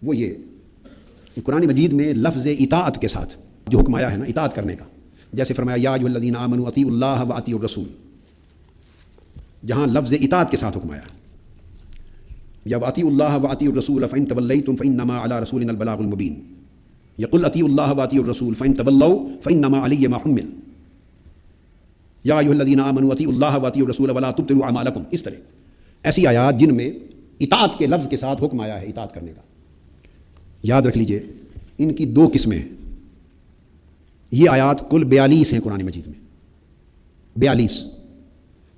وہ یہ کہ قرآن مجید میں لفظ اطاعت کے ساتھ جو حکم آیا ہے نا اطاعت کرنے کا، جیسے فرمایا یا ایھا الذین آمنوا اطیعوا اللہ و اطیعوا الرسول، جہاں لفظ اطاعت کے ساتھ حکم آیا، یا واطیعوا اللہ و اطیعوا الرسول فإن تولیتم فإنما علی رسولنا البلاغ المبین، یا قل اطیعوا اللہ و اطیعوا الرسول فإن تولوا فإنما علی ما حمل، یا ایھا الذین آمنوا اطیعوا اللہ و اطیعوا الرسول ولا تبطلوا اعمالکم، اس طرح ایسی آیات جن میں اطاعت کے لفظ کے ساتھ حکم آیا ہے اطاعت کرنے کا۔ یاد رکھ لیجئے ان کی دو قسمیں ہیں، یہ آیات کل 42 ہیں قرآن مجید میں، 42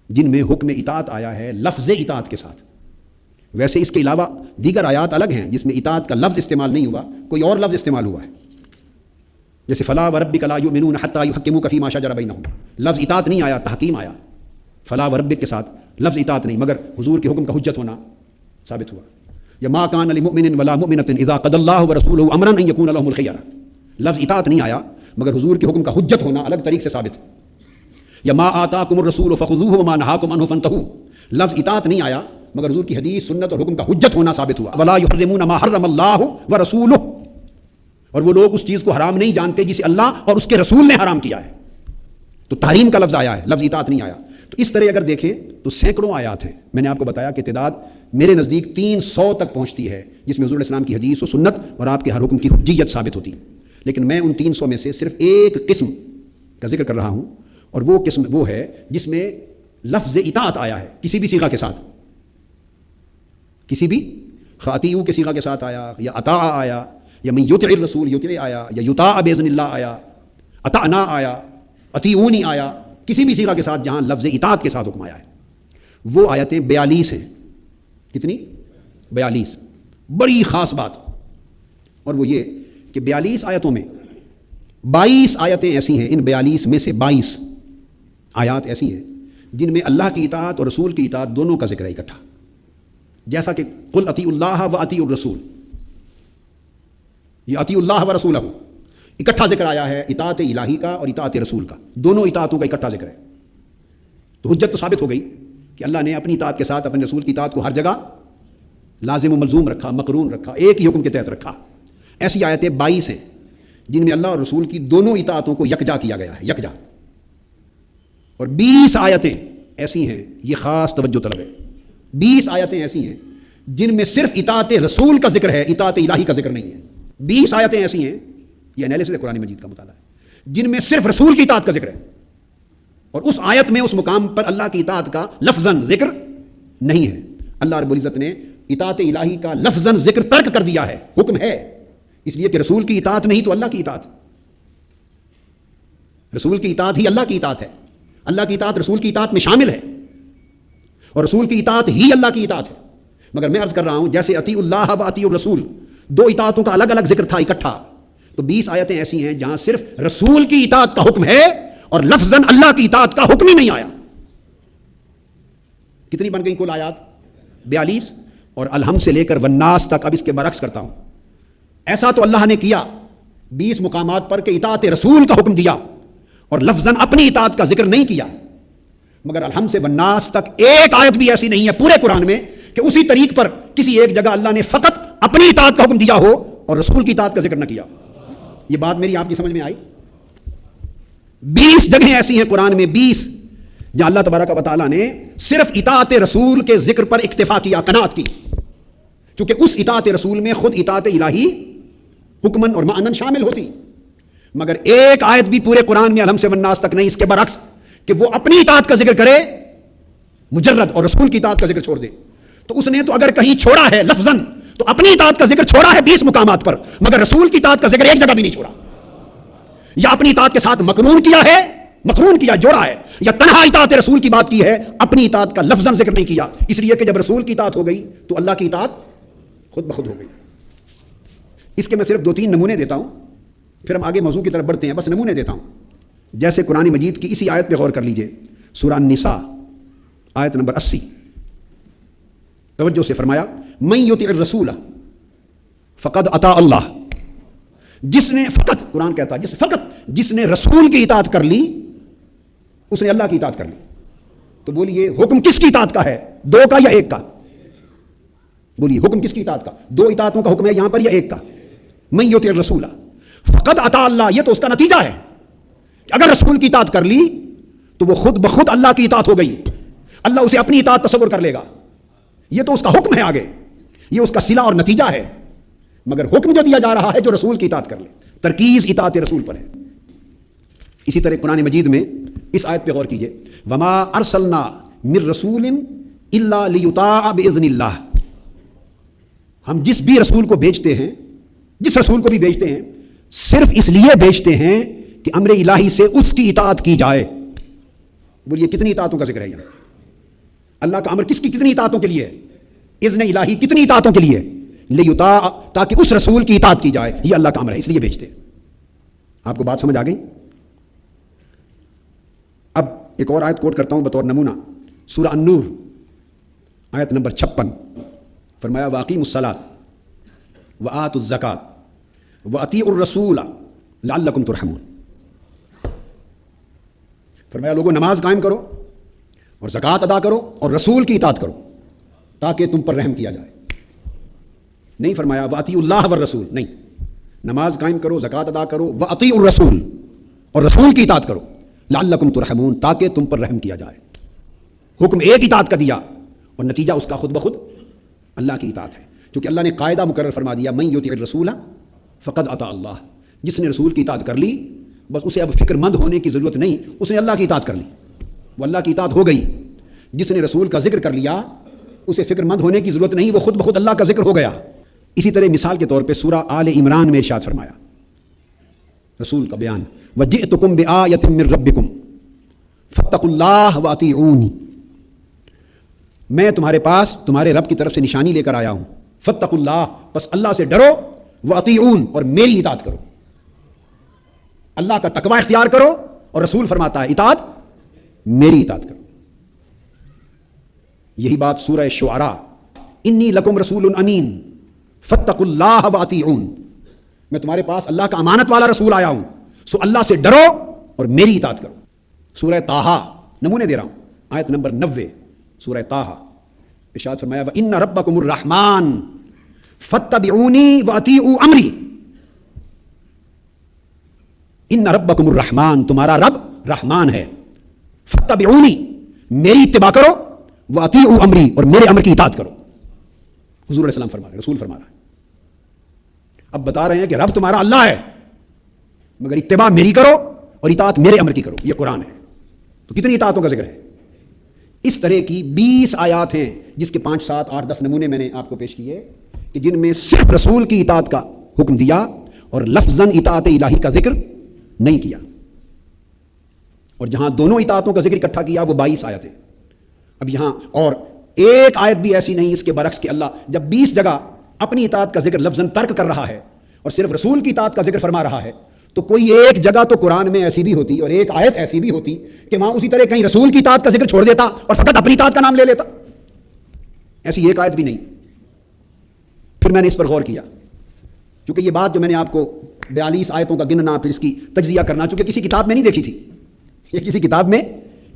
جن میں حکم اطاعت آیا ہے لفظ اطاعت کے ساتھ۔ ویسے اس کے علاوہ دیگر آیات الگ ہیں جس میں اطاعت کا لفظ استعمال نہیں ہوا، کوئی اور لفظ استعمال ہوا ہے، جیسے فلا وربک لا یؤمنون حتی یحکموک فیما شجر بینہم، لفظ اطاعت نہیں آیا، تحکیم آیا، فلا وربک کے ساتھ لفظ اطاعت نہیں، مگر حضور کے حکم کا حجت ہونا ثابت ہوا۔ یا ما کان لمؤمن ولا مؤمنۃ اذا قضى الله ورسوله امرا ان يكون لهم الخيار، لفظ اطاعت نہیں آیا مگر حضور کے حکم کا حجت ہونا الگ طریق سے ثابت ہے۔ یا ما آتاکم الرسول فخذوه وما نهاکم عنه فانتهوا، لفظ اطاعت نہیں آیا مگر حضور کی حدیث سنت اور حکم کا حجت ہونا ثابت ہوا۔ ولا يحرمون ما حرم الله ورسوله، اور وہ لوگ اس چیز کو حرام نہیں جانتے جسے اللہ اور اس کے رسول نے حرام کیا ہے، تو تحریم کا لفظ آیا ہے، لفظ اطاعت نہیں آیا۔ تو اس طرح اگر دیکھیں تو سینکڑوں آیات ہیں، میں نے آپ کو بتایا کہ تعداد میرے نزدیک 300 تک پہنچتی ہے جس میں حضور علیہ السلام کی حدیث و سنت اور آپ کے ہر حکم کی حجیت ثابت ہوتی ہے، لیکن میں ان 300 میں سے صرف ایک قسم کا ذکر کر رہا ہوں، اور وہ قسم وہ ہے جس میں لفظ اطاعت آیا ہے کسی بھی صیغہ کے ساتھ، کسی بھی خاطیو کے صیغہ کے ساتھ آیا، یا اطاع آیا، یا من یطع الرسول یطع آیا، یا یطاع باذن اللہ آیا، اطعنا آیا، اطیعونی آیا، کسی بھی صیغہ کے ساتھ جہاں لفظ اطاعت کے ساتھ حکم آیا ہے۔ وہ آیتیں 42 ہیں، کتنی؟ 42۔ بڑی خاص بات اور وہ یہ کہ 42 آیتوں میں 22 آیتیں ایسی ہیں، ان 42 میں سے 22 آیات ایسی ہیں جن میں اللہ کی اطاعت اور رسول کی اطاعت دونوں کا ذکر ہے اکٹھا، جیسا کہ قل اطیعوا اللہ و اطیعوا الرسول، یہ اطیعوا اللہ و رسولہ اکٹھا ذکر آیا ہے، اطاعت الہی کا اور اطاعت رسول کا، دونوں اطاعتوں کا اکٹھا ذکر ہے۔ تو حجت تو ثابت ہو گئی کہ اللہ نے اپنی اطاعت کے ساتھ اپنے رسول کی اطاعت کو ہر جگہ لازم و ملزوم رکھا، مقرون رکھا، ایک ہی حکم کے تحت رکھا۔ ایسی آیتیں 22 ہیں جن میں اللہ اور رسول کی دونوں اطاعتوں کو یکجا کیا گیا ہے، یکجا۔ اور 20 آیتیں ایسی ہیں، یہ خاص توجہ طلب ہے، 20 آیتیں ایسی ہیں جن میں صرف اطاعت رسول کا ذکر ہے، اطاعت الہی کا ذکر نہیں ہے۔ 20 آیتیں ایسی ہیں، یہ انالیسس ہے قرآن مجید کا مطالعہ ہے، جن میں صرف رسول کی اطاعت کا ذکر ہے، اور اس آیت میں اس مقام پر اللہ کی اطاعت کا لفظاً ذکر نہیں ہے۔ اللہ رب العزت نے اطاعت الہی کا لفظاً ذکر ترک کر دیا ہے، حکم ہے، اس لیے کہ رسول کی اطاعت میں ہی تو اللہ کی اطاعت، رسول کی اطاعت ہی اللہ کی اطاعت ہے، اللہ کی اطاعت رسول کی اطاعت میں شامل ہے، اور رسول کی اطاعت ہی اللہ کی اطاعت ہے۔ مگر میں عرض کر رہا ہوں جیسے اطیعوا اللہ و اطیعوا الرسول دو اطاعتوں کا الگ الگ ذکر تھا اکٹھا، تو 20 آیتیں ایسی ہیں جہاں صرف رسول کی اطاعت کا حکم ہے اور لفظاً اللہ کی اطاعت کا حکم ہی نہیں آیا۔ کتنی بن گئی کل آیات؟ 42، اور الحمد سے لے کر والناس تک اب اس کے برعکس کرتا ہوں۔ ایسا تو اللہ نے کیا 20 مقامات پر کہ اطاعت رسول کا حکم دیا اور لفظاً اپنی اطاعت کا ذکر نہیں کیا، مگر الحمد سے والناس تک ایک آیت بھی ایسی نہیں ہے پورے قرآن میں کہ اسی طریق پر کسی ایک جگہ اللہ نے فقط اپنی اطاعت کا حکم دیا ہو اور رسول کی اطاعت کا ذکر نہ کیا۔ یہ بات میری آپ کی سمجھ میں آئی؟ 20 جگہیں ایسی ہیں قرآن میں، 20 جہاں اللہ تبارک و تعالیٰ نے صرف اطاعت رسول کے ذکر پر اکتفا کیا، قناعت کی، چونکہ اس اطاعت رسول میں خود اطاعت الہی حکمن اور معنن شامل ہوتی، مگر ایک آیت بھی پورے قرآن میں الحمد سے والناس تک نہیں، اس کے برعکس کہ وہ اپنی اطاعت کا ذکر کرے مجرد اور رسول کی اطاعت کا ذکر چھوڑ دے۔ تو اس نے تو اگر کہیں چھوڑا ہے لفظاً تو اپنی اطاعت کا ذکر چھوڑا ہے 20 مقامات پر، مگر رسول کی اطاعت کا ذکر ایک جگہ بھی نہیں چھوڑا، یا اپنی اطاعت کے ساتھ مقرون کیا ہے، مقرون کیا جوڑا ہے، یا تنہا اطاعت رسول کی بات کی ہے، اپنی اطاعت کا لفظاً ذکر نہیں کیا، اس لیے کہ جب رسول کی اطاعت ہو گئی تو اللہ کی اطاعت خود بخود ہو گئی۔ اس کے میں صرف 2-3 نمونے دیتا ہوں، پھر ہم آگے موضوع کی طرف بڑھتے ہیں، بس نمونے دیتا ہوں۔ جیسے قرآن مجید کی اسی آیت پہ غور کر لیجئے، سورہ النساء آیت نمبر 80، توجہ سے فرمایا من یطع الرسول فقد اطاع اللہ، جس نے فقط، قرآن کہتا ہے جس نے رسول کی اطاعت کر لی اس نے اللہ کی اطاعت کر لی۔ تو بولیے حکم کس کی اطاعت کا ہے، 2 کا یا 1 کا؟ بولیے حکم کس کی اطاعت کا؟ دو اطاعتوں کا حکم ہے یہاں پر یا ایک کا؟ من یطع الرسول فقد اطاع اللہ، یہ تو اس کا نتیجہ ہے کہ اگر رسول کی اطاعت کر لی تو وہ خود بخود اللہ کی اطاعت ہو گئی، اللہ اسے اپنی اطاعت تصور کر لے گا، یہ تو اس کا حکم ہے، آگے یہ اس کا صلہ اور نتیجہ ہے، مگر حکم جو دیا جا رہا ہے جو رسول کی اطاعت کر لے، ترکیز اطاعت رسول پر ہے۔ اسی طرح قرآن مجید میں اس آیت پہ غور کیجئے، وما ارسلنا من رسول الا لیطاع باذن اللہ، ہم جس بھی رسول کو بھیجتے ہیں، جس رسول کو بھی بھیجتے ہیں، صرف اس لیے بھیجتے ہیں کہ امر الہی سے اس کی اطاعت کی جائے۔ بولیے کتنی اطاعتوں کا ذکر ہے یہاں؟ اللہ کا امر کس کی کتنی اطاعتوں کے لیے؟ اذن الہی کتنی اطاعتوں کے لیے؟ لیطاع، تاکہ اس رسول کی اطاعت کی جائے، یہ اللہ کا امر ہے، اس لیے بھیجتے ہیں۔ آپ کو بات سمجھ آ گئی؟ اب ایک اور آیت کوٹ کرتا ہوں بطور نمونہ، سورہ النور آیت نمبر 56، فرمایا واقیموا الصلاۃ وآتوا الزکاۃ وأطیعوا الرسول لعلکم ترحمون، فرمایا لوگوں نماز قائم کرو اور زکوٰۃ ادا کرو اور رسول کی اطاعت کرو تاکہ تم پر رحم کیا جائے۔ نہیں فرمایا وأطیعوا اللہ والرسول، نہیں، نماز قائم کرو، زکوٰۃ ادا کرو، وأطیعوا الرسول، اور رسول کی اطاعت کرو، لعلکم ترحمون، تاکہ تم پر رحم کیا جائے۔ حکم ایک اطاعت کا دیا اور نتیجہ اس کا خود بخود اللہ کی اطاعت ہے، کیونکہ اللہ نے قاعدہ مقرر فرما دیا من یطع الرسول فقد اطاع اللہ، جس نے رسول کی اطاعت کر لی بس اسے اب فکر مند ہونے کی ضرورت نہیں، اس نے اللہ کی اطاعت کر لی، وہ اللہ کی اطاعت ہو گئی۔ جس نے رسول کا ذکر کر لیا اسے فکر مند ہونے کی ضرورت نہیں، وہ خود بخود اللہ کا ذکر ہو گیا۔ اسی طرح مثال کے طور پہ سورہ آل عمران میں ارشاد فرمایا، رسول کا بیان، وجئتکم بآیۃ من ربکم فاتقوا اللہ واطیعونی، میں تمہارے پاس تمہارے رب کی طرف سے نشانی لے کر آیا ہوں، فاتقوا اللہ، بس اللہ سے ڈرو، واطیعون، اور میری اطاعت کرو، اللہ کا تقوی اختیار کرو، اور رسول فرماتا ہے اطاعت میری اطاعت کرو۔ یہی بات سورہ شعراء، انی لکم رسول امین فاتقوا اللہ واطیعون، میں تمہارے پاس اللہ کا امانت والا رسول آیا ہوں، سو اللہ سے ڈرو اور میری اطاعت کرو۔ سورہ طٰہٰ، نمونے دے رہا ہوں، آیت نمبر 90، سورہ طٰہٰ، ارشاد فرمایا وَإِنَّ رَبَّكُمُ الرَّحْمَٰنُ فَاتَّبِعُونِي وَأَطِیعُوا أَمْرِی، ان ربکم الرحمن، تمہارا رب رحمان ہے، فاتبعونی، میری اتباع کرو، واطیعوا امری، اور میرے امر کی اطاعت کرو۔ حضور علیہ السلام فرما رہے، رسول فرما رہا ہے۔ اب بتا رہے ہیں کہ رب تمہارا اللہ ہے مگر اتباع میری کرو اور اطاعت میرے امر کی کرو، یہ قرآن ہے۔ تو کتنی اطاعتوں کا ذکر ہے؟ اس طرح کی 20 آیات ہیں جس کے 5، 7، 8، 10 نمونے میں نے آپ کو پیش کیے کہ جن میں صرف رسول کی اطاعت کا حکم دیا اور لفظاً اطاعت الہی کا ذکر نہیں کیا، اور جہاں دونوں اطاعتوں کا ذکر اکٹھا کیا وہ 22 آیتیں۔ اب یہاں اور ایک آیت بھی ایسی نہیں اس کے برعکس کہ اللہ جب 20 جگہ اپنی اطاعت کا ذکر لفظاً ترک کر رہا ہے اور صرف رسول کی اطاعت کا ذکر فرما رہا ہے، تو کوئی ایک جگہ تو قرآن میں ایسی بھی ہوتی اور ایک آیت ایسی بھی ہوتی کہ وہاں اسی طرح کہیں رسول کی اطاعت کا ذکر چھوڑ دیتا اور فقط اپنی اطاعت کا نام لے لیتا، ایسی ایک آیت بھی نہیں۔ پھر میں نے اس پر غور کیا، کیونکہ یہ بات جو میں نے آپ کو 42 آیتوں کا گننا، پھر اس کی تجزیہ کرنا، چونکہ کسی کتاب میں نہیں دیکھی تھی، یہ کسی کتاب میں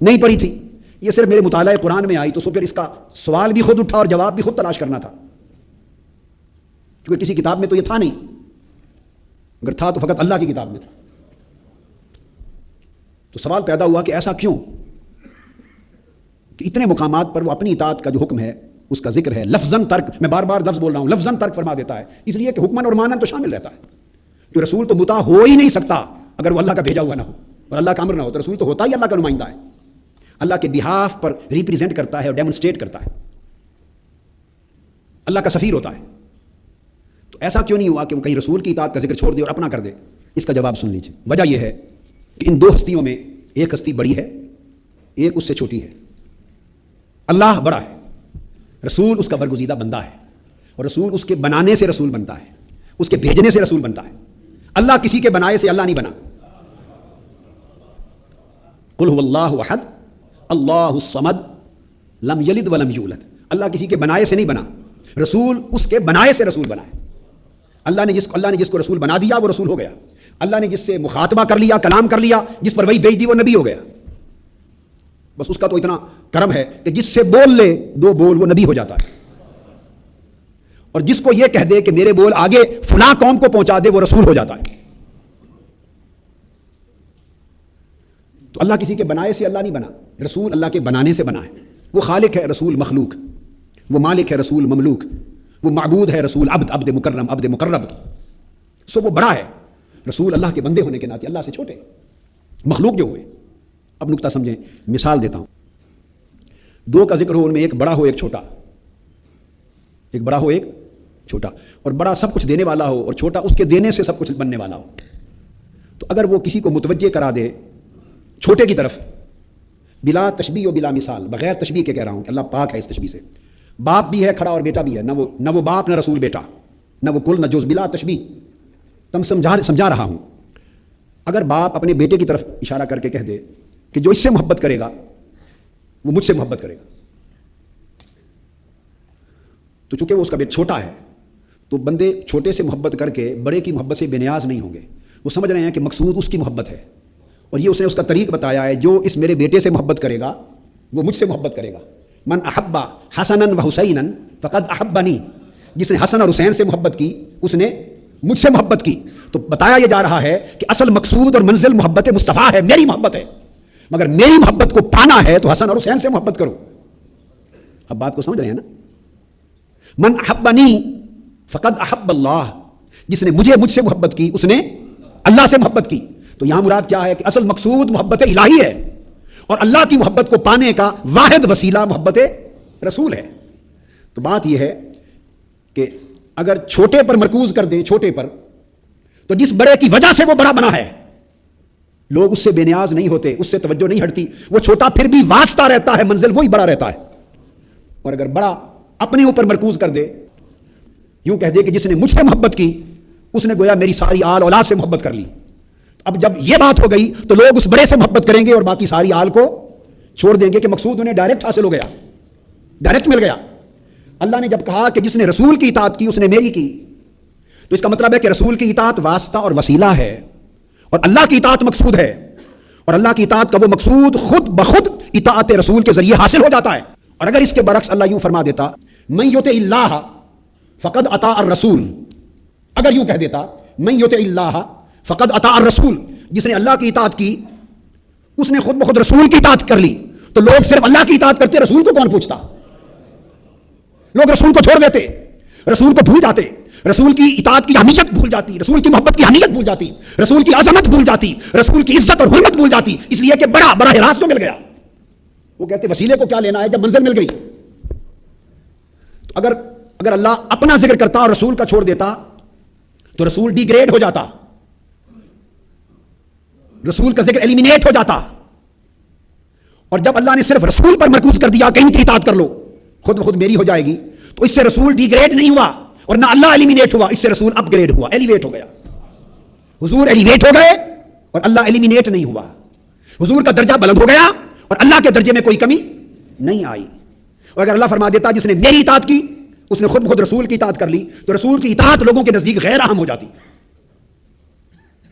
نہیں پڑھی تھی، یہ صرف میرے مطالعہ قرآن میں آئی، تو پھر اس کا سوال بھی خود اٹھا اور جواب بھی خود تلاش کرنا تھا، کیونکہ کسی کتاب میں تو یہ تھا نہیں، اگر تھا تو فقط اللہ کی کتاب میں تھا۔ تو سوال پیدا ہوا کہ ایسا کیوں کہ اتنے مقامات پر وہ اپنی اطاعت کا جو حکم ہے اس کا ذکر ہے، لفظاً ترک، میں بار بار لفظ بول رہا ہوں، لفظاً ترک فرما دیتا ہے، اس لیے کہ حکماً اور مانن تو شامل رہتا ہے، کہ رسول تو مطاع ہو ہی نہیں سکتا اگر وہ اللہ کا بھیجا ہوا نہ ہو اور اللہ کا امر نہ ہو، تو رسول تو ہوتا ہی اللہ کا نمائندہ ہے، اللہ کے بہاف پر ریپریزنٹ کرتا ہے اور ڈیمونسٹریٹ کرتا ہے، اللہ کا سفیر ہوتا ہے۔ تو ایسا کیوں نہیں ہوا کہ وہ کہیں رسول کی اطاعت کا ذکر چھوڑ دے اور اپنا کر دے؟ اس کا جواب سن لیجیے۔ وجہ یہ ہے کہ ان 2 ہستیوں میں ایک ہستی بڑی ہے، ایک اس سے چھوٹی ہے۔ اللہ بڑا ہے، رسول اس کا برگزیدہ بندہ ہے، اور رسول اس کے بنانے سے رسول بنتا ہے، اس کے بھیجنے سے رسول بنتا ہے۔ اللہ کسی کے بنائے سے اللہ نہیں بنا۔ قل هو اللہ احد اللہ الصمد لم یلد ولم یولد، اللہ کسی کے بنائے سے نہیں بنا، رسول اس کے بنائے سے رسول بنا ہے۔ اللہ نے جس کو رسول بنا دیا وہ رسول ہو گیا، اللہ نے جس سے مخاطبہ کر لیا، کلام کر لیا، جس پر وحی بھیج دی وہ نبی ہو گیا۔ بس اس کا تو اتنا کرم ہے کہ جس سے بول لے 2 بول وہ نبی ہو جاتا ہے۔ اور جس کو یہ کہہ دے کہ میرے بول آگے فلاں قوم کو پہنچا دے وہ رسول ہو جاتا ہے. تو اللہ کسی کے بنائے سے اللہ نہیں بنا، رسول اللہ کے بنانے سے بنا ہے. وہ خالق ہے، رسول مخلوق. وہ مالک ہے، رسول مملوک. وہ معبود ہے، رسول عبد، عبد مکرم، عبد مقرب. سو وہ بڑا ہے، رسول اللہ کے بندے ہونے کے ناطے اللہ سے چھوٹے مخلوق جو ہوئے. اب نقطہ سمجھیں، مثال دیتا ہوں. دو کا ذکر ہو، ان میں ایک بڑا ہو ایک چھوٹا، ایک بڑا ہو ایک چھوٹا. اور بڑا سب کچھ دینے والا ہو اور چھوٹا اس کے دینے سے سب کچھ بننے والا ہو. تو اگر وہ کسی کو متوجہ کرا دے چھوٹے کی طرف بلا تشبیہ و بلا مثال، بغیر تشبیہ کے کہہ رہا ہوں کہ اللہ پاک ہے اس تشبیہ سے. باپ بھی ہے کھڑا اور بیٹا بھی ہے، نہ وہ باپ نہ رسول بیٹا، نہ وہ کل نہ جز، بلا تشبیہ. تم سمجھا رہا ہوں. اگر باپ اپنے بیٹے کی طرف اشارہ کر کے کہہ دے کہ جو اس سے محبت کرے گا وہ مجھ سے محبت کرے گا، تو چونکہ وہ اس کا بیٹا چھوٹا ہے تو بندے چھوٹے سے محبت کر کے بڑے کی محبت سے بے نیاز نہیں ہوں گے. وہ سمجھ رہے ہیں کہ مقصود اس کی محبت ہے، اور یہ اس نے اس کا طریق بتایا ہے. جو اس میرے بیٹے سے محبت کرے گا وہ مجھ سے محبت کرے گا. من احب حسنا و حسینا فقد احبنی. جس نے حسن اور حسین سے محبت کی اس نے مجھ سے محبت کی. تو بتایا یہ جا رہا ہے کہ اصل مقصود اور منزل محبت مصطفیٰ ہے، میری محبت ہے. مگر میری محبت کو پانا ہے تو حسن اور حسین سے محبت کرو. اب بات کو سمجھ رہے ہیں نا؟ من احبنی فقد احب اللہ. جس نے مجھ سے محبت کی اس نے اللہ سے محبت کی. تو یہاں مراد کیا ہے کہ اصل مقصود محبت الہی ہے، اور اللہ کی محبت کو پانے کا واحد وسیلہ محبت رسول ہے. تو بات یہ ہے کہ اگر چھوٹے پر مرکوز کر دے، چھوٹے پر، تو جس بڑے کی وجہ سے وہ بڑا بنا ہے لوگ اس سے بے نیاز نہیں ہوتے، اس سے توجہ نہیں ہٹتی. وہ چھوٹا پھر بھی واسطہ رہتا ہے، منزل وہی بڑا رہتا ہے. اور اگر بڑا اپنے اوپر مرکوز کر دے، یوں کہہ دے کہ جس نے مجھ سے محبت کی اس نے گویا میری ساری آل اولاد سے محبت کر لی. اب جب یہ بات ہو گئی تو لوگ اس بڑے سے محبت کریں گے اور باقی ساری آل کو چھوڑ دیں گے کہ مقصود انہیں ڈائریکٹ حاصل ہو گیا، ڈائریکٹ مل گیا. اللہ نے جب کہا کہ جس نے رسول کی اطاعت کی اس نے میری کی، تو اس کا مطلب ہے کہ رسول کی اطاعت واسطہ اور وسیلہ ہے، اور اللہ کی اطاعت مقصود ہے. اور اللہ کی اطاعت کا وہ مقصود خود بخود اطاعت رسول کے ذریعے حاصل ہو جاتا ہے. اور اگر اس کے برعکس اللہ یوں فرما دیتا من یطع اللہ فقد اطاع الرسول، اگر یوں کہہ دیتا من یطع اللہ فقد اطاع الرسول، جس نے اللہ کی اطاعت کی اس نے خود بخود رسول کی اطاعت کر لی، تو لوگ صرف اللہ کی اطاعت کرتے، رسول کو کون پوچھتا؟ لوگ رسول کو چھوڑ دیتے، رسول کو بھول جاتے، رسول کی اطاعت کی اہمیت بھول جاتی، رسول کی محبت کی اہمیت بھول جاتی، رسول کی عظمت بھول جاتی، رسول کی عزت اور حرمت بھول جاتی، اس لیے کہ بڑا راست جو مل گیا. وہ کہتے وسیلے کو کیا لینا ہے جب منزل مل گئی. تو اگر اللہ اپنا ذکر کرتا اور رسول کا چھوڑ دیتا تو رسول ڈی گریڈ ہو جاتا، رسول کا ذکر ایلیمینیٹ ہو جاتا. اور جب اللہ نے صرف رسول پر مرکوز کر دیا کہ ان کی اطاعت کر لو خود بخود میری ہو جائے گی، تو اس سے رسول ڈی گریڈ نہیں ہوا اور نہ اللہ ایلیمینیٹ ہوا، اس سے رسول اپ گریڈ ہوا، ایلیویٹ ہو گیا. حضور ایلیویٹ ہو گئے اور اللہ ایلیمینیٹ نہیں ہوا. حضور کا درجہ بلند ہو گیا اور اللہ کے درجے میں کوئی کمی نہیں آئی. اور اگر اللہ فرما دیتا جس نے میری اطاعت کی اس نے خود بخود رسول کی اطاعت کر لی، تو رسول کی اطاعت لوگوں کے نزدیک غیر اہم ہو جاتی.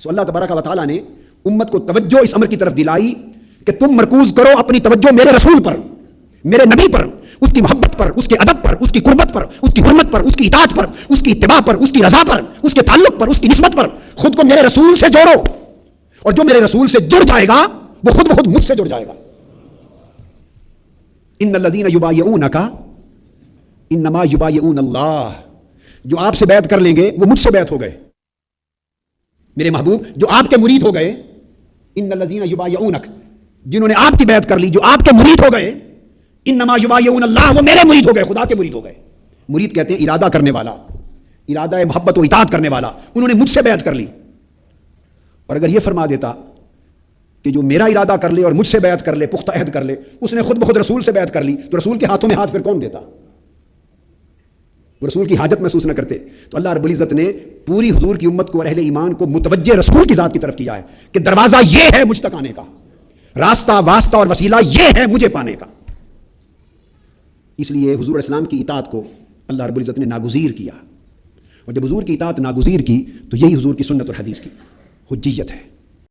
سو اللہ تبارک و تعالیٰ نے امت کو توجہ اس امر کی طرف دلائی کہ تم مرکوز کرو اپنی توجہ میرے رسول پر، میرے نبی پر، اس کی محبت پر، اس کے ادب پر، اس کی قربت پر، اس کی حرمت پر، اس کی اطاعت پر، اس کی اتباع پر، اس کی رضا پر، اس کے تعلق پر، اس کی نسبت پر. خود کو میرے رسول سے جوڑو، اور جو میرے رسول سے جڑ جائے گا وہ خود بخود مجھ سے جڑ جائے گا. ان الذین یبایعونک انما یبایعون اللہ. جو آپ سے بیعت کر لیں گے وہ مجھ سے بیعت ہو گئے. میرے محبوب جو آپ کے مرید ہو گئے، ان الذین یبایعونک، جنہوں نے آپ کی بیعت کر لی، جو آپ کے مرید ہو گئے، انما یبایعون اللہ، وہ میرے مرید ہو گئے، خدا کے مرید ہو گئے. مرید کہتے ہیں ارادہ کرنے والا، ارادہ محبت و اطاعت کرنے والا. انہوں نے مجھ سے بیعت کر لی. اور اگر یہ فرما دیتا کہ جو میرا ارادہ کر لے اور مجھ سے بیعت کر لے، پختہ عہد کر لے، اس نے خود بخود رسول سے بیعت کر لی، تو رسول کے ہاتھوں میں ہاتھ پھر کون دیتا؟ وہ رسول کی حاجت محسوس نہ کرتے. تو اللہ رب العزت نے پوری حضور کی امت کو اور اہل ایمان کو متوجہ رسول کی ذات کی طرف کیا ہے کہ دروازہ یہ ہے مجھ تک آنے کا، راستہ واسطہ اور وسیلہ یہ ہے مجھے پانے کا. اس لیے حضور علیہ السلام کی اطاعت کو اللہ رب العزت نے ناگزیر کیا، اور جب حضور کی اطاعت ناگزیر کی تو یہی حضور کی سنت اور حدیث کی حجیت ہے.